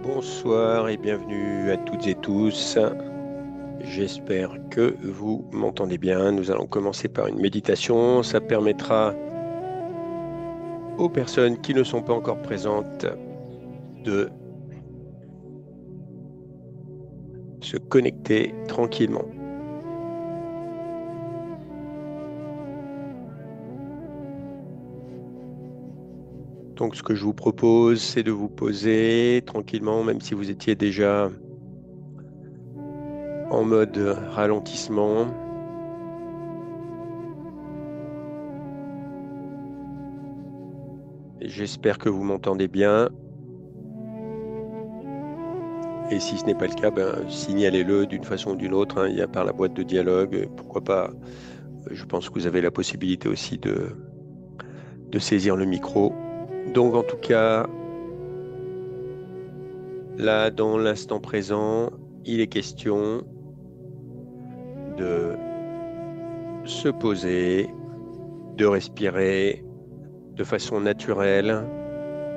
Bonsoir et bienvenue à toutes et tous. J'espère que vous m'entendez bien. Nous allons commencer par une méditation. Ça permettra aux personnes qui ne sont pas encore présentes de se connecter tranquillement. Donc, ce que je vous propose, c'est de vous poser tranquillement, même si vous étiez déjà en mode ralentissement. Et j'espère que vous m'entendez bien. Et si ce n'est pas le cas, signalez-le d'une façon ou d'une autre, hein. Il y a par la boîte de dialogue, pourquoi pas. Je pense que vous avez la possibilité aussi de saisir le micro. Donc, en tout cas, là, dans l'instant présent, il est question de se poser, de respirer de façon naturelle,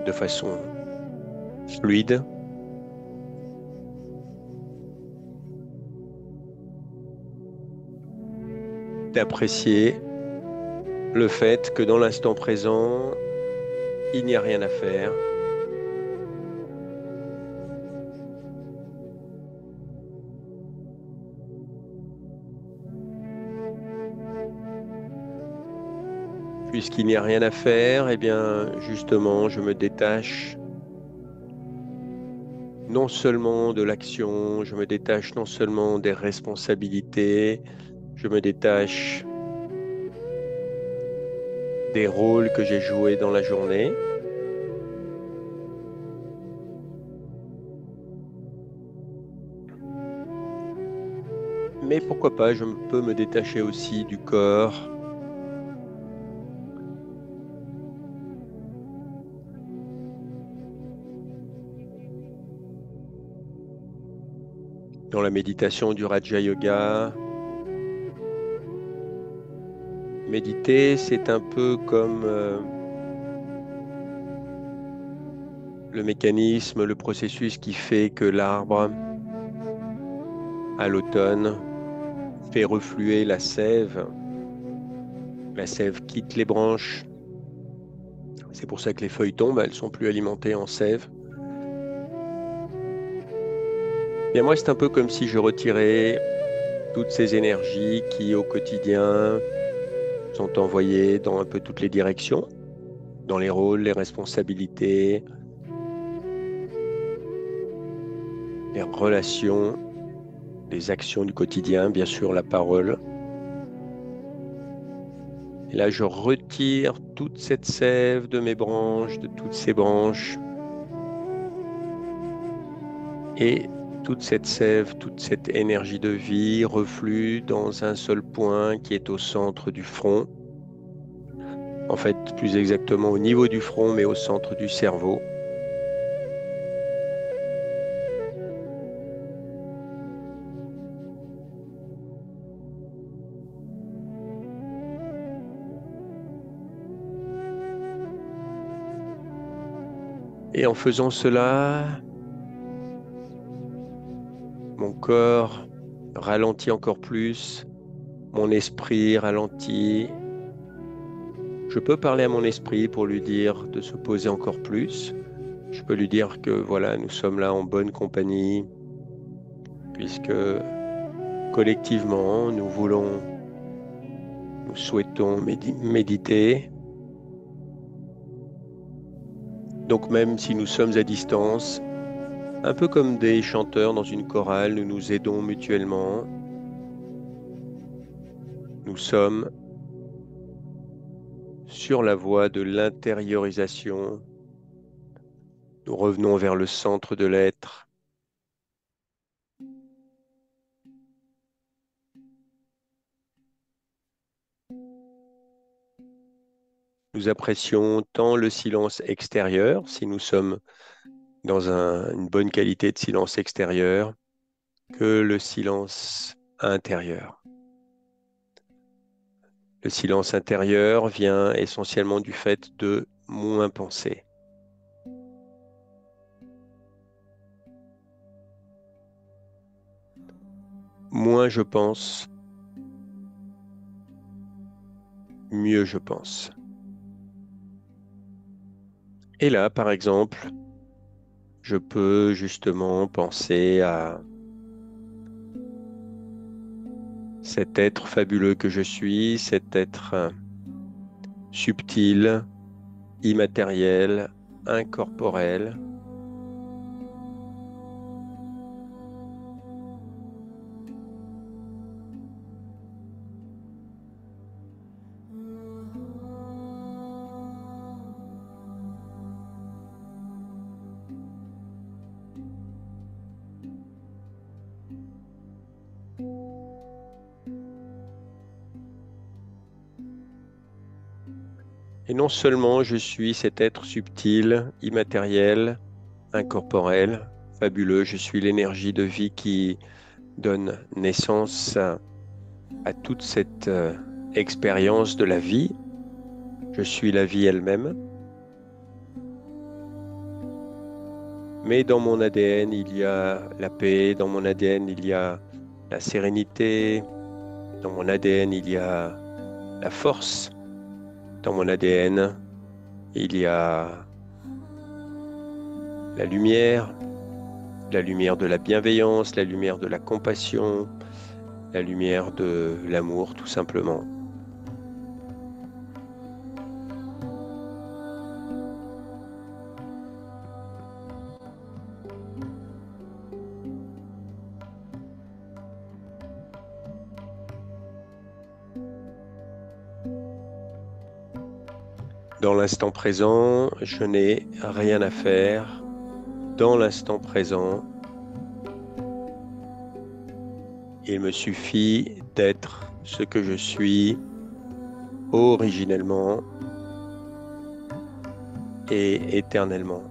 de façon fluide, d'apprécier le fait que dans l'instant présent, il n'y a rien à faire. Puisqu'il n'y a rien à faire, eh bien, justement, je me détache non seulement de l'action, je me détache non seulement des responsabilités, je me détache des rôles que j'ai joués dans la journée, mais pourquoi pas, peux me détacher aussi du corps. Dans la méditation du Raja Yoga, méditer, c'est un peu comme le mécanisme, le processus qui fait que l'arbre, à l'automne, fait refluer la sève. La sève quitte les branches. C'est pour ça que les feuilles tombent, elles sont plus alimentées en sève. Bien, moi, c'est un peu comme si je retirais toutes ces énergies qui, au quotidien, sont envoyées dans un peu toutes les directions, dans les rôles, les responsabilités, les relations, les actions du quotidien, bien sûr, la parole. Et là, je retire toute cette sève de mes branches, de toutes ces branches, et toute cette sève, toute cette énergie de vie reflue dans un seul point qui est au centre du front. En fait, plus exactement au niveau du front, mais au centre du cerveau. Et en faisant cela, mon corps ralentit encore plus, mon esprit ralentit. Je peux parler à mon esprit pour lui dire de se poser encore plus. Je peux lui dire que voilà, nous sommes là en bonne compagnie, puisque collectivement, nous souhaitons méditer. Donc même si nous sommes à distance, un peu comme des chanteurs dans une chorale, nous nous aidons mutuellement. Nous sommes sur la voie de l'intériorisation. Nous revenons vers le centre de l'être. Nous apprécions tant le silence extérieur, si nous sommes dans une bonne qualité de silence extérieur, que le silence intérieur. Le silence intérieur vient essentiellement du fait de moins penser. moins je pense, mieux je pense. Et là, par exemple, je peux justement penser à cet être fabuleux que je suis, cet être subtil, immatériel, incorporel. Et non seulement je suis cet être subtil, immatériel, incorporel, fabuleux, je suis l'énergie de vie qui donne naissance à toute cette expérience de la vie. Je suis la vie elle-même. Mais dans mon ADN, il y a la paix, dans mon ADN, il y a la sérénité, dans mon ADN, il y a la force, dans mon ADN, il y a la lumière de la bienveillance, la lumière de la compassion, la lumière de l'amour, tout simplement. Dans l'instant présent, je n'ai rien à faire. Dans l'instant présent, il me suffit d'être ce que je suis originellement et éternellement.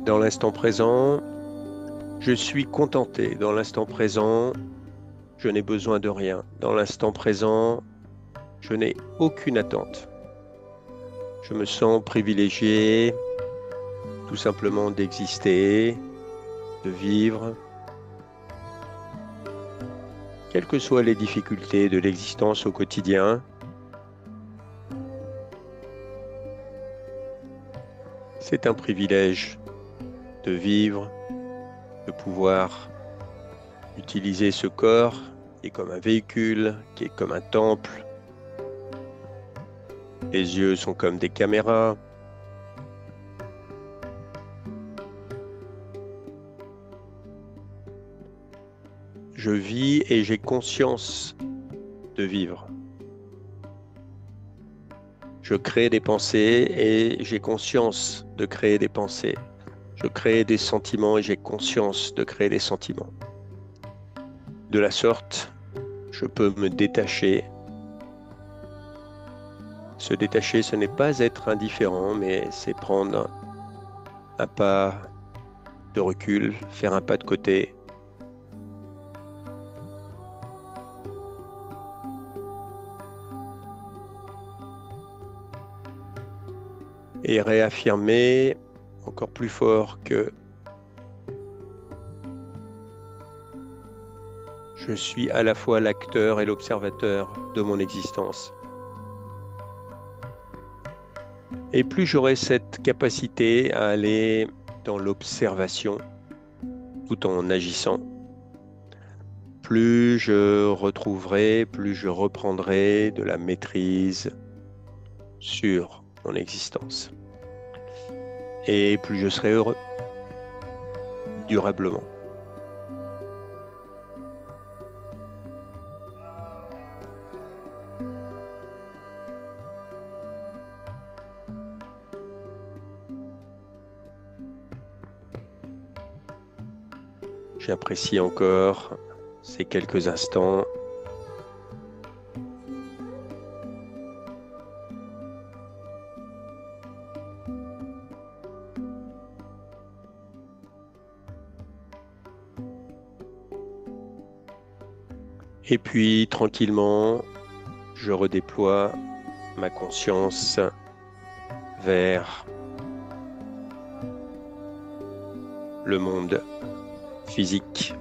Dans l'instant présent, je suis contenté. Dans l'instant présent, je n'ai besoin de rien. Dans l'instant présent, je n'ai aucune attente. Je me sens privilégié tout simplement d'exister, de vivre, quelles que soient les difficultés de l'existence au quotidien. C'est un privilège de vivre, de pouvoir utiliser ce corps qui est comme un véhicule, qui est comme un temple. Les yeux sont comme des caméras. Je vis et j'ai conscience de vivre. Je crée des pensées et j'ai conscience de créer des pensées. Je crée des sentiments et j'ai conscience de créer des sentiments. De la sorte, je peux me détacher. Se détacher, ce n'est pas être indifférent, mais c'est prendre un pas de recul, faire un pas de côté et réaffirmer encore plus fort que je suis à la fois l'acteur et l'observateur de mon existence. Et plus j'aurai cette capacité à aller dans l'observation tout en agissant, plus je retrouverai, plus je reprendrai de la maîtrise sur mon existence. Et plus je serai heureux, durablement. J'apprécie encore ces quelques instants. Et puis, tranquillement, je redéploie ma conscience vers le monde physique,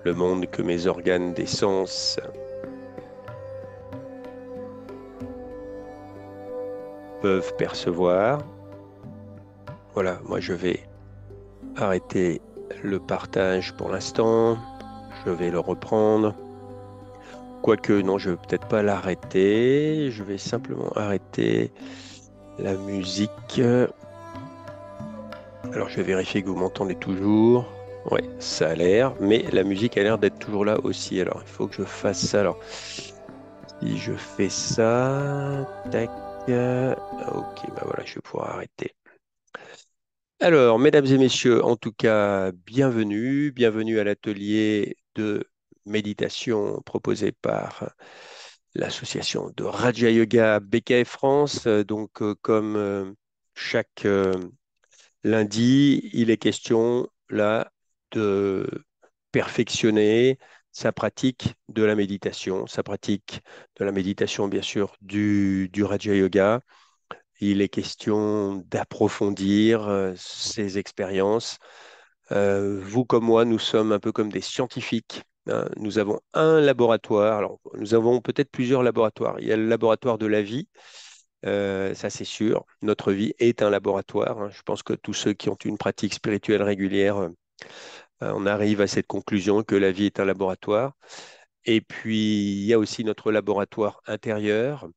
le monde que mes organes des sens peuvent percevoir. Voilà, moi je vais arrêter le partage pour l'instant. Je vais le reprendre. Quoique, non, je ne vais peut-être pas l'arrêter. Je vais simplement arrêter la musique. Alors, je vais vérifier que vous m'entendez toujours. Ouais, ça a l'air. Mais la musique a l'air d'être toujours là aussi. Alors, il faut que je fasse ça. Alors, si je fais ça, tac. Ok, bah voilà, je vais pouvoir arrêter. Alors, mesdames et messieurs, en tout cas, bienvenue. Bienvenue à l'atelier de méditation proposé par l'association de Raja Yoga BKF France. Comme chaque lundi, il est question là de perfectionner sa pratique de la méditation, sa pratique de la méditation, bien sûr, du Raja Yoga. Il est question d'approfondir ses expériences. Vous comme moi, nous sommes un peu comme des scientifiques, hein. Nous avons un laboratoire. Alors, nous avons peut-être plusieurs laboratoires. Il y a le laboratoire de la vie, ça c'est sûr. Notre vie est un laboratoire, hein. Je pense que tous ceux qui ont une pratique spirituelle régulière, on arrive à cette conclusion que la vie est un laboratoire. Et puis, il y a aussi notre laboratoire intérieur.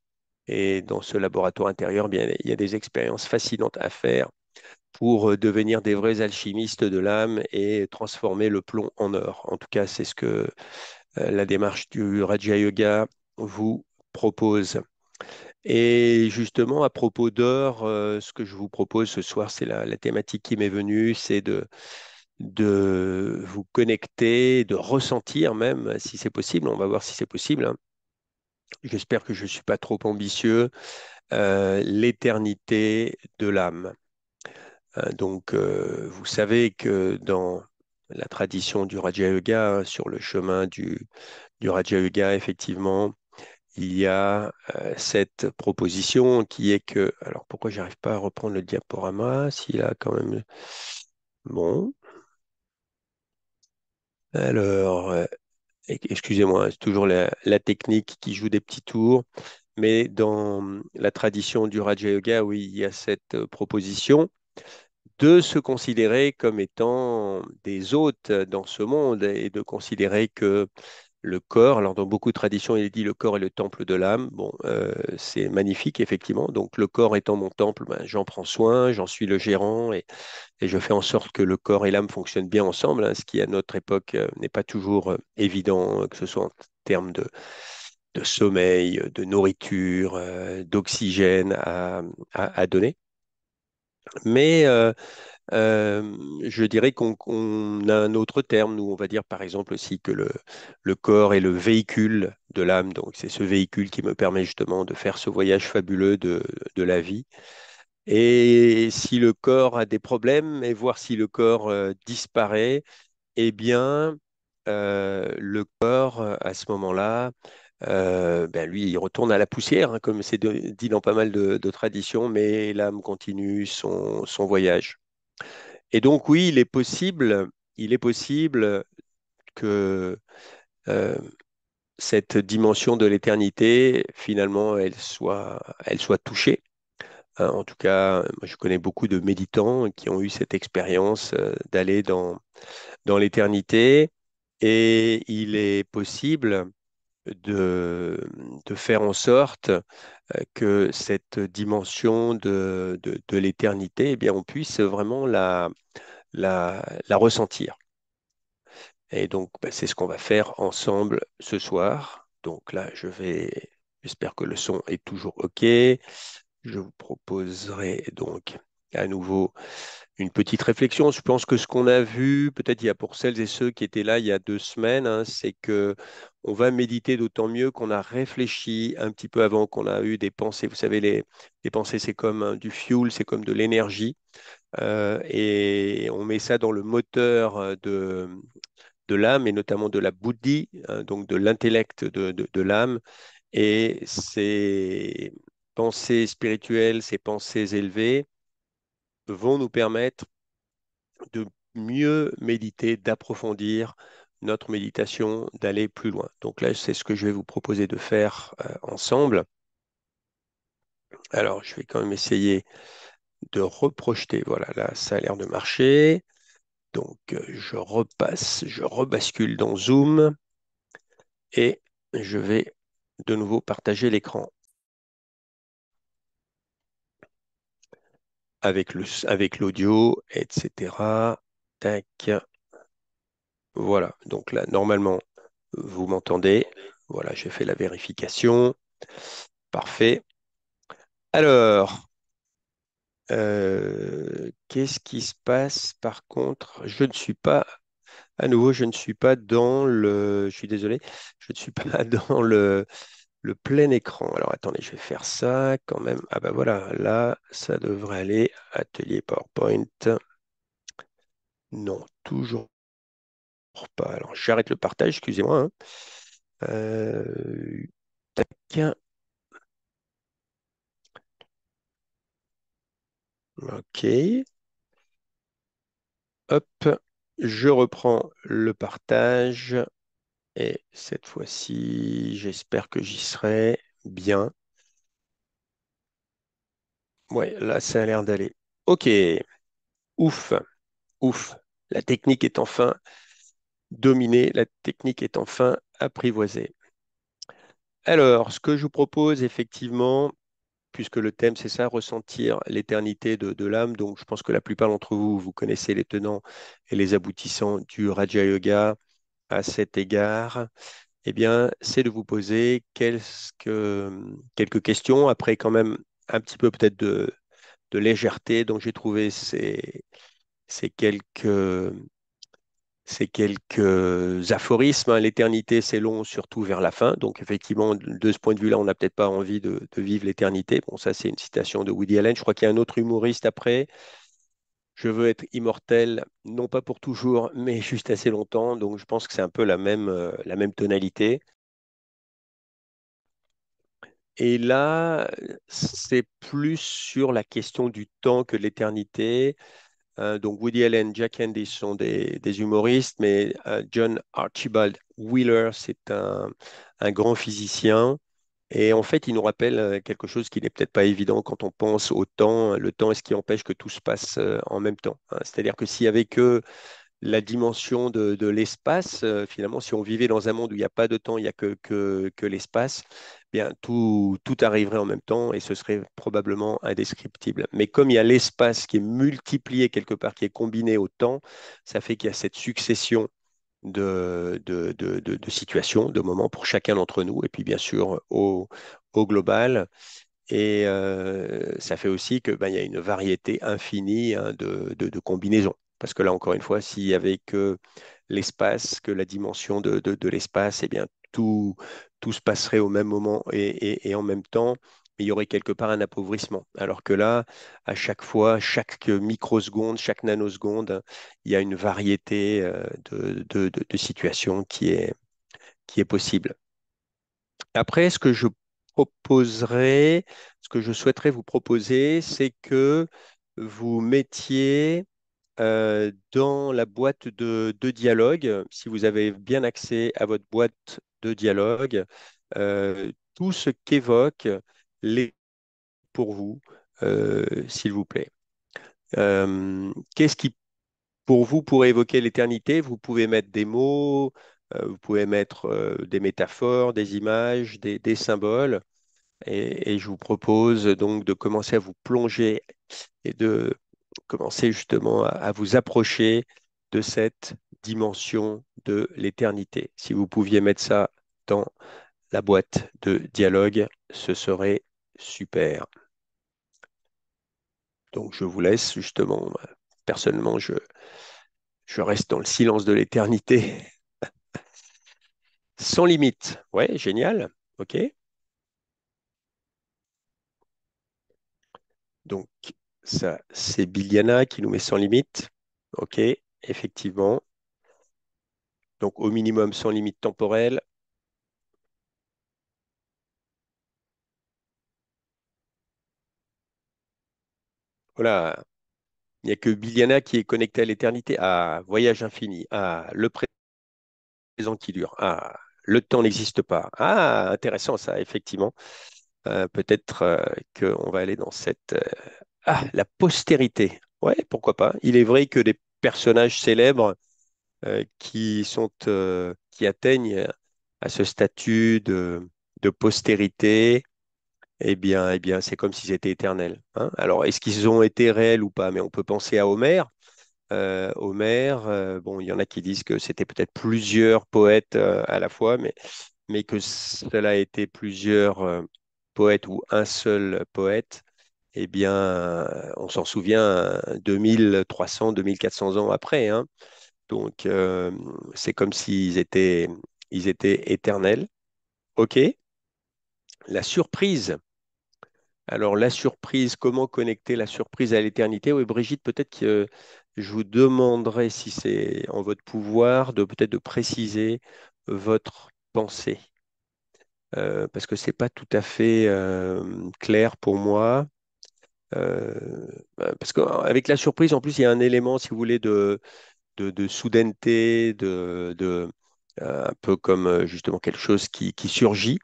Et dans ce laboratoire intérieur, bien, il y a des expériences fascinantes à faire pour devenir des vrais alchimistes de l'âme et transformer le plomb en or. En tout cas, c'est ce que la démarche du Raja Yoga vous propose. Et justement, à propos d'or, ce que je vous propose ce soir, c'est la thématique qui m'est venue, c'est de vous connecter, de ressentir même, si c'est possible. On va voir si c'est possible, hein. J'espère que je ne suis pas trop ambitieux. L'éternité de l'âme. Vous savez que dans la tradition du Raja Yoga, hein, sur le chemin du Raja Yoga, effectivement, il y a cette proposition qui est que, alors pourquoi j'arrive pas à reprendre le diaporama, s'il a quand même, bon, alors, excusez-moi, c'est toujours la technique qui joue des petits tours, mais dans la tradition du Raja Yoga, oui, il y a cette proposition de se considérer comme étant des hôtes dans ce monde et de considérer que le corps, alors dans beaucoup de traditions, il est dit le corps est le temple de l'âme. Bon, c'est magnifique, effectivement. Donc, le corps étant mon temple, ben, j'en prends soin, j'en suis le gérant et je fais en sorte que le corps et l'âme fonctionnent bien ensemble, hein, ce qui, à notre époque, n'est pas toujours évident, que ce soit en termes de sommeil, de nourriture, d'oxygène à donner. Mais je dirais qu'on a un autre terme, nous, on va dire par exemple aussi que le corps est le véhicule de l'âme, donc c'est ce véhicule qui me permet justement de faire ce voyage fabuleux de la vie. Et si le corps a des problèmes, et voir si le corps disparaît, eh bien, le corps, à ce moment-là, ben lui, il retourne à la poussière, hein, comme c'est dit dans pas mal de traditions, mais l'âme continue son voyage. Et donc, oui, il est possible que euh, cette dimension de l'éternité, finalement, elle soit touchée, hein. En tout cas, moi, je connais beaucoup de méditants qui ont eu cette expérience d'aller dans l'éternité. Et il est possible de faire en sorte que cette dimension de l'éternité, eh bien, on puisse vraiment la ressentir. Et donc, bah, c'est ce qu'on va faire ensemble ce soir. Donc là, j'espère que le son est toujours OK. Je vous proposerai donc à nouveau une petite réflexion. Je pense que ce qu'on a vu, peut-être il y a pour celles et ceux qui étaient là il y a 2 semaines, hein, c'est que on va méditer d'autant mieux qu'on a réfléchi un petit peu avant, qu'on a eu des pensées. Vous savez, les pensées, c'est comme du fuel, c'est comme de l'énergie. Et on met ça dans le moteur de l'âme et notamment de la buddhi, hein, donc de l'intellect de l'âme. Et ces pensées spirituelles, ces pensées élevées vont nous permettre de mieux méditer, d'approfondir notre méditation, d'aller plus loin. Donc là, c'est ce que je vais vous proposer de faire ensemble. Alors, je vais quand même essayer de reprojeter. Voilà, là, ça a l'air de marcher. Donc, je repasse, je rebascule dans Zoom et je vais de nouveau partager l'écran avec l'audio, etc. Tac. Voilà. Donc là, normalement, vous m'entendez. Voilà, j'ai fait la vérification. Parfait. Alors, qu'est-ce qui se passe par contre? Je ne suis pas, à nouveau, je ne suis pas dans le, je suis désolé, je ne suis pas dans le plein écran. Alors attendez, je vais faire ça quand même. Ah ben voilà, là, ça devrait aller. Atelier PowerPoint. Non, toujours pas. Alors j'arrête le partage, excusez-moi, hein. Tac, ok. Hop, je reprends le partage et cette fois-ci, j'espère que j'y serai bien. Ouais, là, ça a l'air d'aller. Ok, ouf, ouf. La technique est enfin dominée, la technique est enfin apprivoisée. Alors, ce que je vous propose effectivement, puisque le thème c'est ça, ressentir l'éternité de l'âme, donc je pense que la plupart d'entre vous, vous connaissez les tenants et les aboutissants du Raja Yoga à cet égard. Eh bien, c'est de vous poser quelques questions, après quand même un petit peu peut-être de légèreté. Donc, j'ai trouvé ces quelques, ces quelques aphorismes, hein. L'éternité, c'est long, surtout vers la fin. Donc, effectivement, de ce point de vue-là, on n'a peut-être pas envie de vivre l'éternité. Bon, ça, c'est une citation de Woody Allen. Je crois qu'il y a un autre humoriste après. Je veux être immortel, non pas pour toujours, mais juste assez longtemps. Donc, je pense que c'est un peu la même tonalité. Et là, c'est plus sur la question du temps que de l'éternité. Donc Woody Allen, Jack Candy sont des humoristes, mais John Archibald Wheeler, c'est un grand physicien. Et en fait, il nous rappelle quelque chose qui n'est peut-être pas évident quand on pense au temps. Le temps est ce qui empêche que tout se passe en même temps, hein. C'est-à-dire que s'il y avait que la dimension de l'espace. Finalement, si on vivait dans un monde où il n'y a pas de temps, il n'y a que l'espace, eh bien tout arriverait en même temps et ce serait probablement indescriptible. Mais comme il y a l'espace qui est multiplié quelque part, qui est combiné au temps, ça fait qu'il y a cette succession de situations, de moments pour chacun d'entre nous, et puis bien sûr au global. Et ça fait aussi que, ben, il y a une variété infinie, hein, de combinaisons. Parce que là, encore une fois, s'il y avait que l'espace, que la dimension de l'espace, eh bien, tout se passerait au même moment et en même temps, mais il y aurait quelque part un appauvrissement. Alors que là, à chaque fois, chaque microseconde, chaque nanoseconde, il y a une variété de situations qui est possible. Après, ce que je souhaiterais vous proposer, c'est que vous mettiez dans la boîte de dialogue, si vous avez bien accès à votre boîte de dialogue, tout ce qu'évoque les pour vous, s'il vous plaît. Qu'est-ce qui pour vous pourrait évoquer l'éternité? Vous pouvez mettre des mots, vous pouvez mettre des métaphores, des images, des symboles. Et je vous propose donc de commencer à vous plonger et de commencer justement à vous approcher de cette dimension de l'éternité. Si vous pouviez mettre ça dans la boîte de dialogue, ce serait super. Donc je vous laisse justement. Personnellement, je reste dans le silence de l'éternité sans limite. Ouais, génial. OK. Donc ça, c'est Biliana qui nous met sans limite. OK, effectivement. donc au minimum sans limite temporelle. Voilà, il n'y a que Biliana qui est connecté à l'éternité. Ah, voyage infini. Ah, le présent qui dure. Ah, le temps n'existe pas. Ah, intéressant ça, effectivement. Peut-être qu'on va aller dans cette... Ah, la postérité. Ouais, pourquoi pas. Il est vrai que des personnages célèbres qui atteignent à ce statut de postérité, eh bien, c'est comme s'ils étaient éternels, hein. Alors, est-ce qu'ils ont été réels ou pas? Mais on peut penser à Homère. Homère, bon, il y en a qui disent que c'était peut-être plusieurs poètes à la fois, mais que cela a été plusieurs poètes ou un seul poète, eh bien, on s'en souvient 2300, 2400 ans après, hein. Donc, c'est comme s'ils étaient éternels. OK. La surprise. Alors, la surprise, comment connecter la surprise à l'éternité? Oui, Brigitte, peut-être que je vous demanderai, si c'est en votre pouvoir, de peut-être de préciser votre pensée. Parce que c'est pas tout à fait clair pour moi. Euh, Parce qu'avec la surprise, en plus, il y a un élément, si vous voulez, de soudaineté, un peu comme justement quelque chose qui surgit.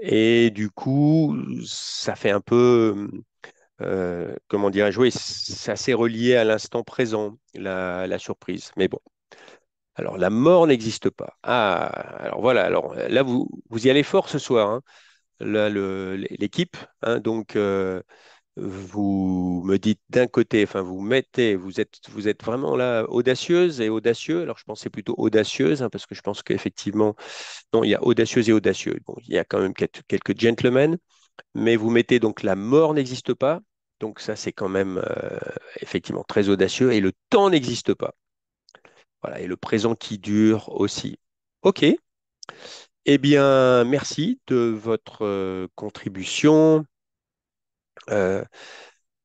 Et du coup, ça fait un peu, comment dirais-je, oui, c'est assez relié à l'instant présent, la surprise. Mais bon, alors la mort n'existe pas. Ah, alors voilà, alors là, vous y allez fort ce soir, hein. Là, l'équipe, hein, donc vous me dites d'un côté, enfin vous êtes vraiment là audacieuse et audacieux. Alors je pensais plutôt audacieuse, hein, parce que je pense qu'effectivement, non, il y a audacieuse et audacieux. Bon, il y a quand même quelques gentlemen, mais vous mettez donc la mort n'existe pas. Donc ça, c'est quand même effectivement très audacieux. Et le temps n'existe pas. Voilà, et le présent qui dure aussi. OK. Eh bien, merci de votre contribution. Euh,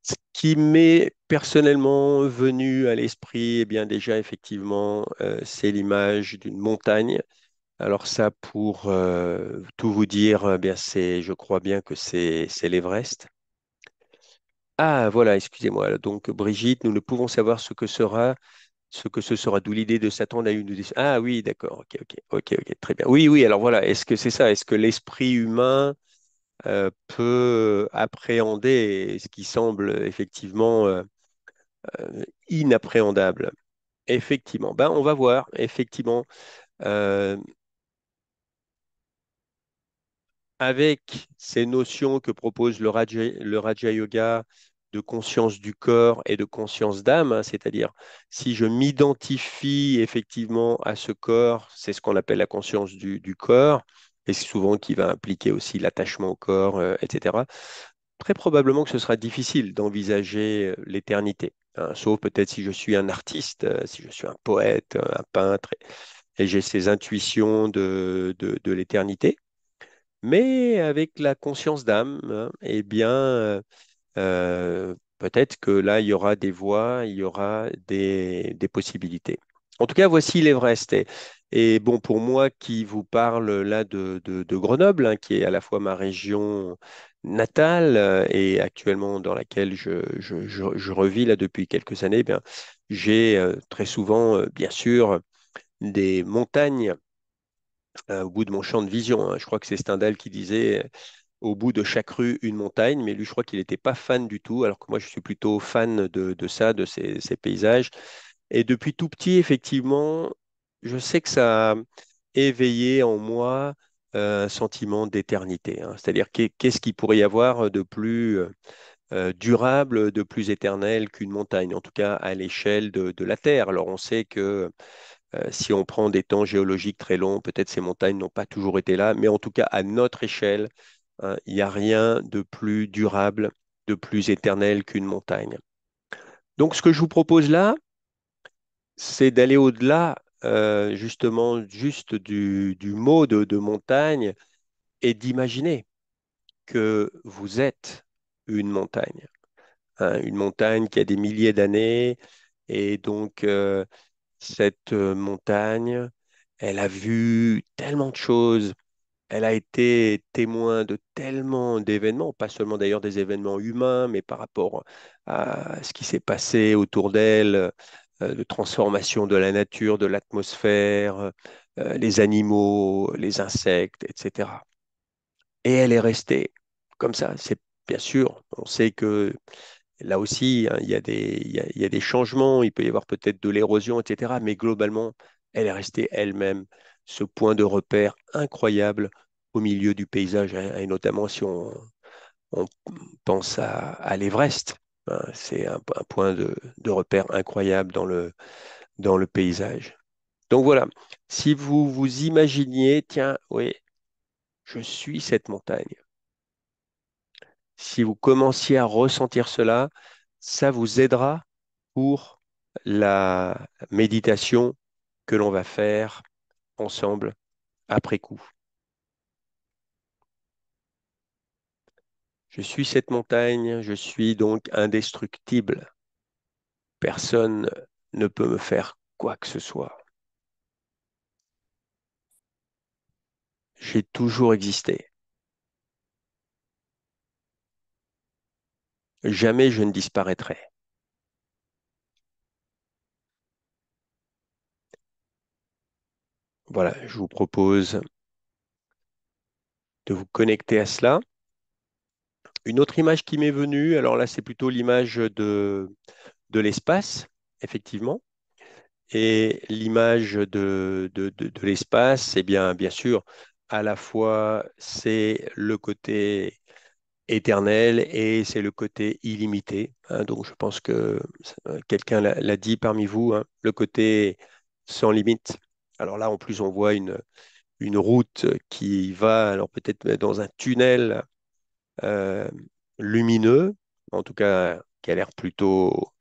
Ce qui m'est personnellement venu à l'esprit, eh bien déjà effectivement, c'est l'image d'une montagne. Alors ça, pour tout vous dire, eh bien je crois bien que c'est l'Everest. Ah voilà, excusez-moi. Donc Brigitte, nous ne pouvons savoir ce que ce sera. D'où l'idée de s'attendre à une. Ah oui, d'accord. Ok, ok, ok, ok, très bien. Oui, oui. Alors voilà, est-ce que c'est ça? Est-ce que l'esprit humain peut appréhender ce qui semble effectivement inappréhendable? Effectivement. Ben, on va voir. Effectivement, euh, avec ces notions que propose le Raja Yoga de conscience du corps et de conscience d'âme, hein, c'est-à-dire si je m'identifie effectivement à ce corps, c'est ce qu'on appelle la conscience du corps, et c'est souvent qui va impliquer aussi l'attachement au corps, etc. Très probablement que ce sera difficile d'envisager l'éternité, hein, sauf peut-être si je suis un artiste, si je suis un poète, un peintre, et j'ai ces intuitions de l'éternité. Mais avec la conscience d'âme, hein, eh bien, peut-être que là, il y aura des voies, il y aura des possibilités. En tout cas, voici l'Everest. Et bon, pour moi qui vous parle là de Grenoble, hein, qui est à la fois ma région natale et actuellement dans laquelle je revis là depuis quelques années, eh bien, j'ai très souvent, bien sûr, des montagnes au bout de mon champ de vision, hein. Je crois que c'est Stendhal qui disait au bout de chaque rue une montagne, mais lui, je crois qu'il n'était pas fan du tout, alors que moi, je suis plutôt fan de ça, de ces paysages. Et depuis tout petit, effectivement, je sais que ça a éveillé en moi un sentiment d'éternité, hein. C'est-à-dire, qu'est-ce qu'il pourrait y avoir de plus durable, de plus éternel qu'une montagne, en tout cas à l'échelle de la Terre. Alors, on sait que si on prend des temps géologiques très longs, peut-être ces montagnes n'ont pas toujours été là, mais en tout cas, à notre échelle, hein, il n'y a rien de plus durable, de plus éternel qu'une montagne. Donc, ce que je vous propose là, c'est d'aller au-delà, justement, juste du mot de montagne et d'imaginer que vous êtes une montagne, hein, une montagne qui a des milliers d'années, et donc cette montagne, Elle a vu tellement de choses. Elle a été témoin de tellement d'événements, pas seulement d'ailleurs des événements humains, mais par rapport à ce qui s'est passé autour d'elle, de transformation de la nature, de l'atmosphère, les animaux, les insectes, etc. Et elle est restée comme ça. C'est bien sûr, on sait que là aussi, hein, il y a des changements, il peut y avoir peut-être de l'érosion, etc. Mais globalement, elle est restée elle-même ce point de repère incroyable au milieu du paysage, hein, et notamment si on pense à l'Everest, hein. C'est un point de repère incroyable dans le paysage. Donc voilà, si vous vous imaginiez, tiens, oui, je suis cette montagne. Si vous commenciez à ressentir cela, ça vous aidera pour la méditation que l'on va faire ensemble après coup. Je suis cette montagne, je suis donc indestructible. Personne ne peut me faire quoi que ce soit. J'ai toujours existé. Jamais je ne disparaîtrai. Voilà, je vous propose de vous connecter à cela. Une autre image qui m'est venue, alors là c'est plutôt l'image de l'espace, effectivement. Et l'image de l'espace, c'est bien sûr, à la fois, c'est le côté éternel et c'est le côté illimité, hein. Donc, je pense que quelqu'un l'a dit parmi vous, hein, le côté sans limite. Alors là, en plus, on voit une route qui va, alors peut-être dans un tunnel euh, lumineux, en tout cas, qui a l'air plutôt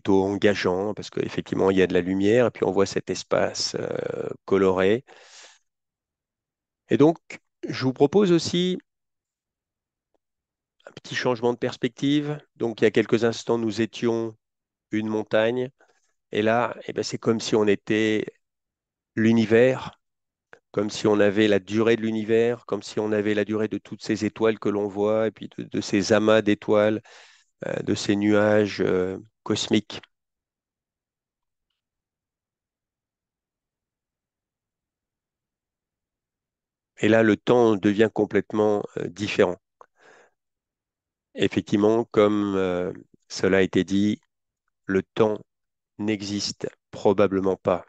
engageant parce qu'effectivement, il y a de la lumière et puis on voit cet espace coloré. Et donc, je vous propose aussi un petit changement de perspective. Donc, il y a quelques instants, nous étions une montagne et là, eh ben, c'est comme si on était l'univers, comme si on avait la durée de l'univers, comme si on avait la durée de toutes ces étoiles que l'on voit et puis de ces amas d'étoiles, de ces nuages cosmiques. Et là, le temps devient complètement différent. Effectivement, comme cela a été dit, le temps n'existe probablement pas.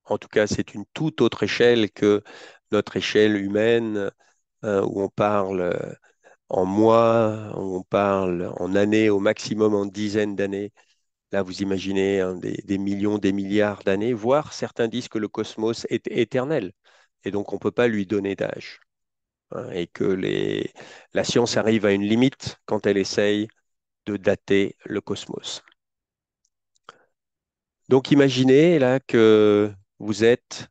En tout cas, c'est une toute autre échelle que notre échelle humaine, hein, où on parle en mois, où on parle en années, au maximum en dizaines d'années. Là, vous imaginez, hein, des millions, des milliards d'années, voire certains disent que le cosmos est éternel. Et donc, on ne peut pas lui donner d'âge, hein, et que la science arrive à une limite quand elle essaye de dater le cosmos. Donc imaginez là que vous êtes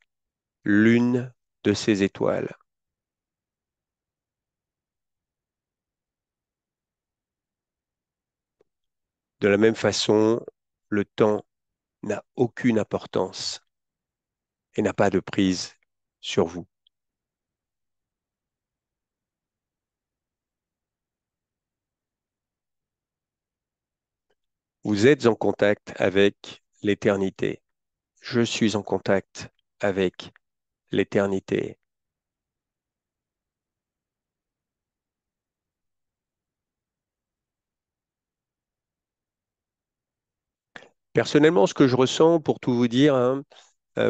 l'une de ces étoiles. De la même façon, le temps n'a aucune importance et n'a pas de prise sur vous. Vous êtes en contact avec l'éternité. Je suis en contact avec l'éternité. Personnellement, ce que je ressens, pour tout vous dire, hein,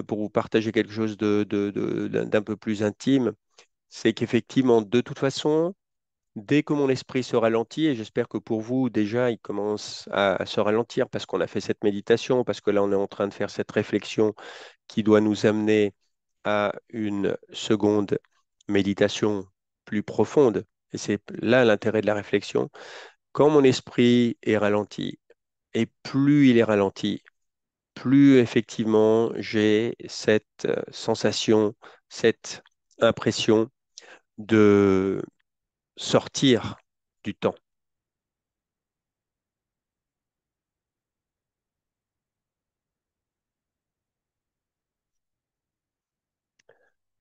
pour vous partager quelque chose d'un peu plus intime, c'est qu'effectivement, de toute façon, dès que mon esprit se ralentit, et j'espère que pour vous, déjà, il commence à se ralentir parce qu'on a fait cette méditation, parce que là, on est en train de faire cette réflexion qui doit nous amener à une seconde méditation plus profonde. Et c'est là l'intérêt de la réflexion. Quand mon esprit est ralenti, et plus il est ralenti, plus effectivement j'ai cette sensation, cette impression de sortir du temps.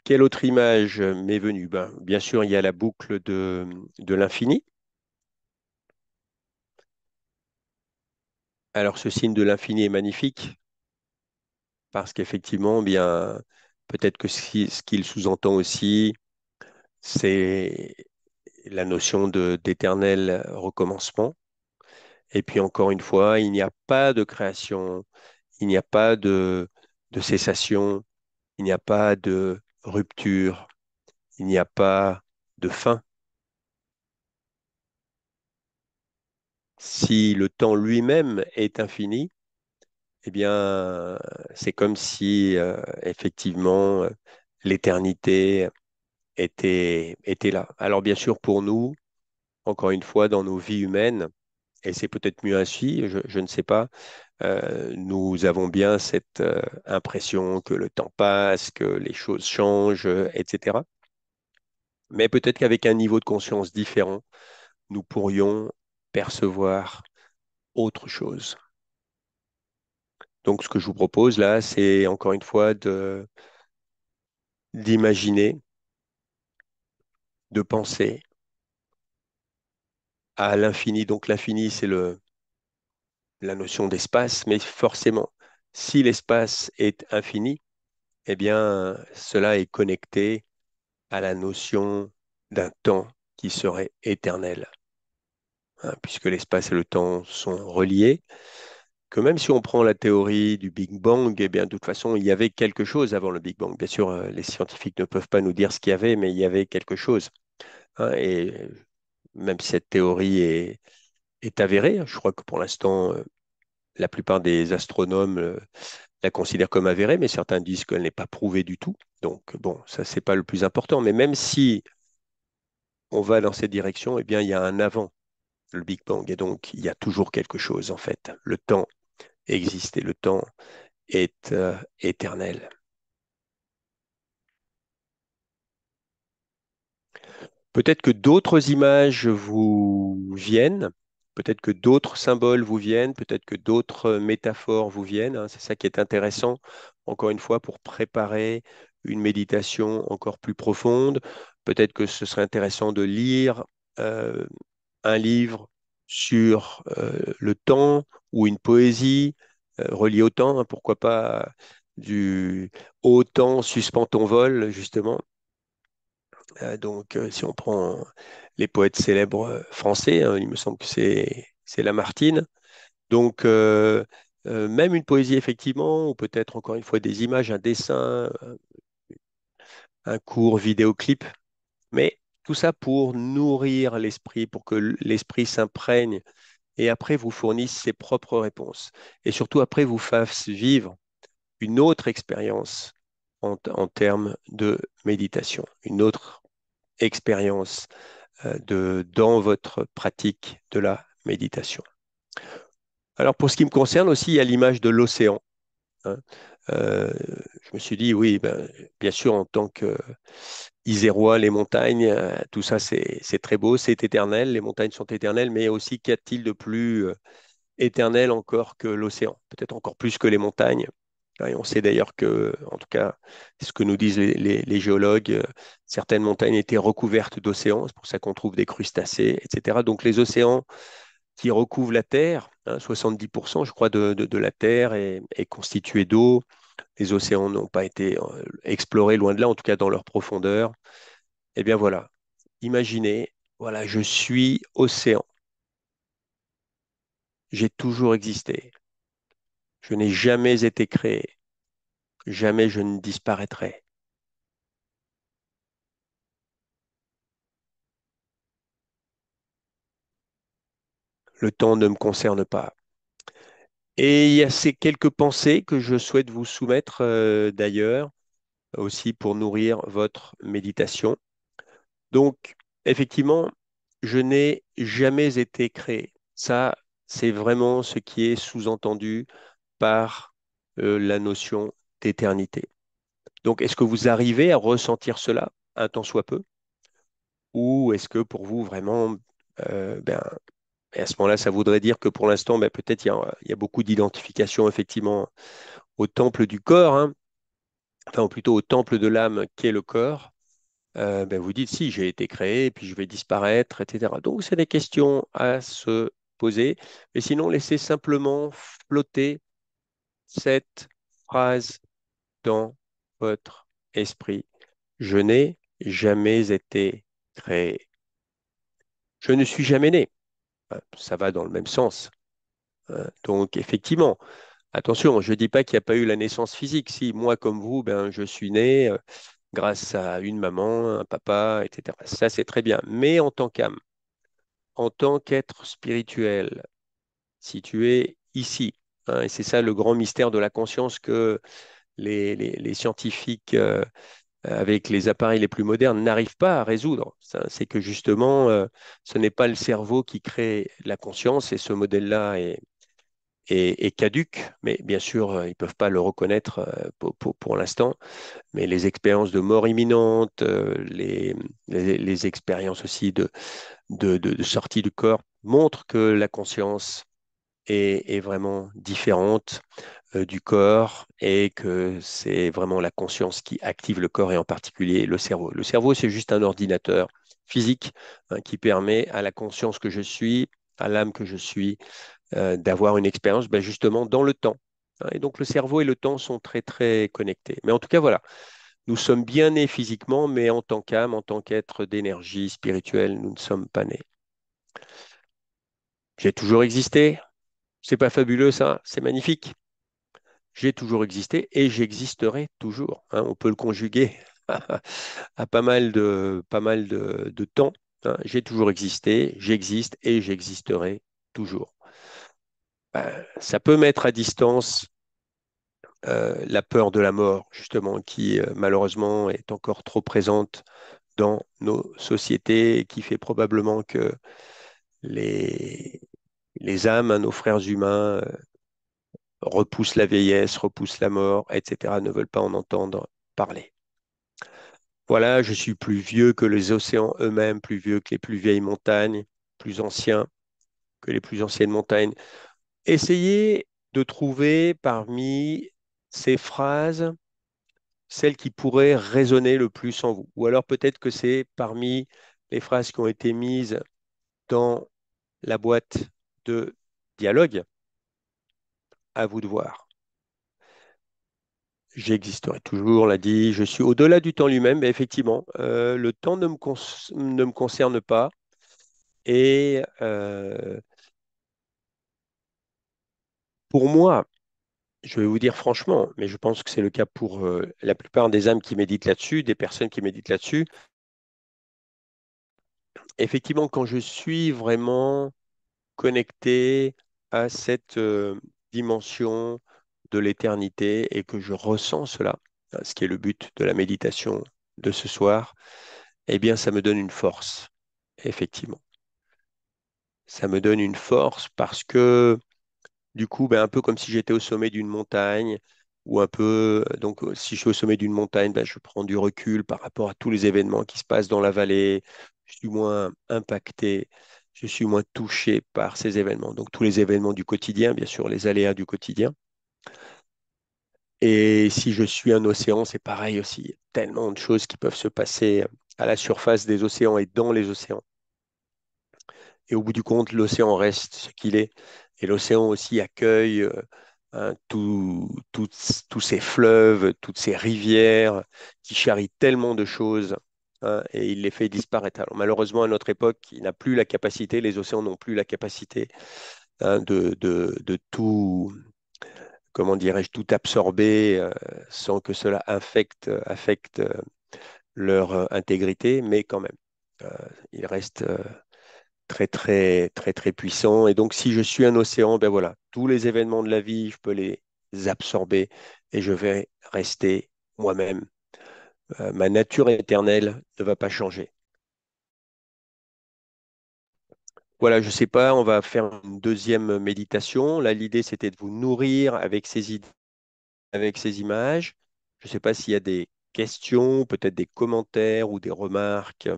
Quelle autre image m'est venue? Ben, bien sûr, il y a la boucle de l'infini. Alors, ce signe de l'infini est magnifique parce qu'effectivement, bien, peut-être que ce qu'il sous-entend aussi, c'est la notion d'éternel recommencement. Et puis, encore une fois, il n'y a pas de création, il n'y a pas de cessation, il n'y a pas de rupture, il n'y a pas de fin. Si le temps lui-même est infini, eh bien, c'est comme si effectivement l'éternité était là. Alors bien sûr, pour nous, encore une fois, dans nos vies humaines, et c'est peut-être mieux ainsi, je ne sais pas, nous avons bien cette impression que le temps passe, que les choses changent, etc. Mais peut-être qu'avec un niveau de conscience différent, nous pourrions percevoir autre chose. Donc, ce que je vous propose là, c'est encore une fois d'imaginer, de penser à l'infini. Donc, l'infini, c'est la notion d'espace, mais forcément, si l'espace est infini, eh bien, cela est connecté à la notion d'un temps qui serait éternel, hein, puisque l'espace et le temps sont reliés. Que même si on prend la théorie du Big Bang, eh bien, de toute façon, il y avait quelque chose avant le Big Bang. Bien sûr, les scientifiques ne peuvent pas nous dire ce qu'il y avait, mais il y avait quelque chose, hein. Et même si cette théorie est avérée, je crois que pour l'instant, la plupart des astronomes la considèrent comme avérée, mais certains disent qu'elle n'est pas prouvée du tout. Donc, bon, ça, c'est pas le plus important. Mais même si on va dans cette direction, eh bien, il y a un avant le Big Bang. Et donc, il y a toujours quelque chose, en fait. Le temps existe et le temps est éternel. Peut-être que d'autres images vous viennent, peut-être que d'autres symboles vous viennent, peut-être que d'autres métaphores vous viennent, hein. C'est ça qui est intéressant, encore une fois, pour préparer une méditation encore plus profonde. Peut-être que ce serait intéressant de lire euh, un livre sur le temps ou une poésie reliée au temps, hein. Pourquoi pas du Au temps, suspends ton vol, justement. Donc, si on prend les poètes célèbres français, hein, il me semble que c'est Lamartine. Donc, même une poésie, effectivement, ou peut-être encore une fois des images, un dessin, un court vidéoclip, mais tout ça pour nourrir l'esprit, pour que l'esprit s'imprègne et après vous fournisse ses propres réponses. Et surtout, après, vous fasse vivre une autre expérience en termes de méditation, une autre expérience dans votre pratique de la méditation. Alors pour ce qui me concerne aussi, il y a l'image de l'océan, hein. Euh, je me suis dit, oui, ben, bien sûr, en tant qu'Isérois, les montagnes, tout ça, c'est très beau, c'est éternel, les montagnes sont éternelles, mais aussi, qu'y a-t-il de plus éternel encore que l'océan? Peut-être encore plus que les montagnes. Et on sait d'ailleurs que, en tout cas, c'est ce que nous disent les géologues, certaines montagnes étaient recouvertes d'océans, c'est pour ça qu'on trouve des crustacés, etc. Donc les océans qui recouvrent la Terre, hein, 70%, je crois, de la Terre est constitué d'eau. Les océans n'ont pas été explorés loin de là, en tout cas dans leur profondeur. Eh bien voilà, imaginez, voilà, je suis océan, j'ai toujours existé, je n'ai jamais été créé, jamais je ne disparaîtrai. Le temps ne me concerne pas. Et il y a ces quelques pensées que je souhaite vous soumettre d'ailleurs, aussi pour nourrir votre méditation. Donc, effectivement, je n'ai jamais été créé. Ça, c'est vraiment ce qui est sous-entendu par la notion d'éternité. Donc, est-ce que vous arrivez à ressentir cela un tant soit peu? Ou est-ce que pour vous, vraiment, ben, et à ce moment-là, ça voudrait dire que pour l'instant, ben, peut-être il y a beaucoup d'identification effectivement au temple du corps, hein, enfin ou plutôt au temple de l'âme qu'est le corps, ben, vous dites si j'ai été créé, puis je vais disparaître, etc. Donc c'est des questions à se poser. Mais sinon, laissez simplement flotter cette phrase dans votre esprit. Je n'ai jamais été créé. Je ne suis jamais né. Ça va dans le même sens. Donc effectivement, attention, je ne dis pas qu'il n'y a pas eu la naissance physique. Si moi comme vous, ben, je suis né grâce à une maman, un papa, etc. Ça, c'est très bien. Mais en tant qu'âme, en tant qu'être spirituel, si tu es ici, hein, et c'est ça le grand mystère de la conscience que les scientifiques avec les appareils les plus modernes n'arrivent pas à résoudre. C'est que justement, ce n'est pas le cerveau qui crée la conscience et ce modèle-là est caduque, mais bien sûr, ils ne peuvent pas le reconnaître pour l'instant. Mais les expériences de mort imminente, les expériences aussi de sortie du corps montrent que la conscience est vraiment différente du corps et que c'est vraiment la conscience qui active le corps et en particulier le cerveau. Le cerveau, c'est juste un ordinateur physique hein, qui permet à la conscience que je suis, à l'âme que je suis, d'avoir une expérience ben, justement dans le temps. Hein. Et donc le cerveau et le temps sont très très connectés. Mais en tout cas, voilà, nous sommes bien nés physiquement, mais en tant qu'âme, en tant qu'être d'énergie spirituelle, nous ne sommes pas nés. J'ai toujours existé. C'est pas fabuleux ça, c'est magnifique. J'ai toujours existé et j'existerai toujours. Hein. On peut le conjuguer à pas mal de temps. Hein. J'ai toujours existé, j'existe et j'existerai toujours. Ça peut mettre à distance la peur de la mort, justement, qui malheureusement est encore trop présente dans nos sociétés et qui fait probablement que les, les âmes, hein, nos frères humains, repoussent la vieillesse, repoussent la mort, etc., ne veulent pas en entendre parler. Voilà, je suis plus vieux que les océans eux-mêmes, plus vieux que les plus vieilles montagnes, plus ancien que les plus anciennes montagnes. Essayez de trouver parmi ces phrases celles qui pourraient résonner le plus en vous. Ou alors peut-être que c'est parmi les phrases qui ont été mises dans la boîte de dialogue. À vous de voir. J'existerai toujours, on l'a dit, je suis au-delà du temps lui-même, mais effectivement, le temps ne me concerne pas. Et pour moi, je vais vous dire franchement, mais je pense que c'est le cas pour la plupart des âmes qui méditent là-dessus, des personnes qui méditent là-dessus. Effectivement, quand je suis vraiment connecté à cette dimension de l'éternité et que je ressens cela, hein, ce qui est le but de la méditation de ce soir, eh bien, ça me donne une force, effectivement. Ça me donne une force parce que du coup, ben, un peu comme si j'étais au sommet d'une montagne, ou un peu, donc si je suis au sommet d'une montagne, ben, je prends du recul par rapport à tous les événements qui se passent dans la vallée, je suis moins impacté, je suis moins touché par ces événements. Donc tous les événements du quotidien, bien sûr, les aléas du quotidien. Et si je suis un océan, c'est pareil aussi. Il y a tellement de choses qui peuvent se passer à la surface des océans et dans les océans. Et au bout du compte, l'océan reste ce qu'il est. Et l'océan aussi accueille hein, tous ces fleuves, toutes ces rivières qui charrient tellement de choses hein, et il les fait disparaître. Alors malheureusement, à notre époque, il n'a plus la capacité, les océans n'ont plus la capacité hein, de tout, comment dirais-je, tout absorber sans que cela affecte leur intégrité, mais quand même, euh, il reste très, très, très, très puissant. Et donc, si je suis un océan, ben voilà, tous les événements de la vie, je peux les absorber et je vais rester moi-même. Ma nature éternelle ne va pas changer. Voilà, je ne sais pas, on va faire une deuxième méditation. Là, l'idée, c'était de vous nourrir avec ces idées, avec ces images. Je ne sais pas s'il y a des questions, peut-être des commentaires ou des remarques.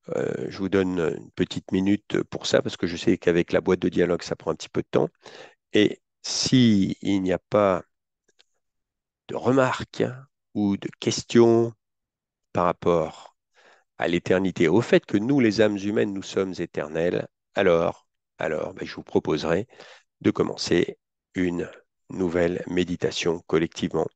Je vous donne une petite minute pour ça, parce que je sais qu'avec la boîte de dialogue, ça prend un petit peu de temps. Et s'il n'y a pas de remarques, ou de questions par rapport à l'éternité, au fait que nous, les âmes humaines, nous sommes éternelles, alors, ben, je vous proposerai de commencer une nouvelle méditation collectivement.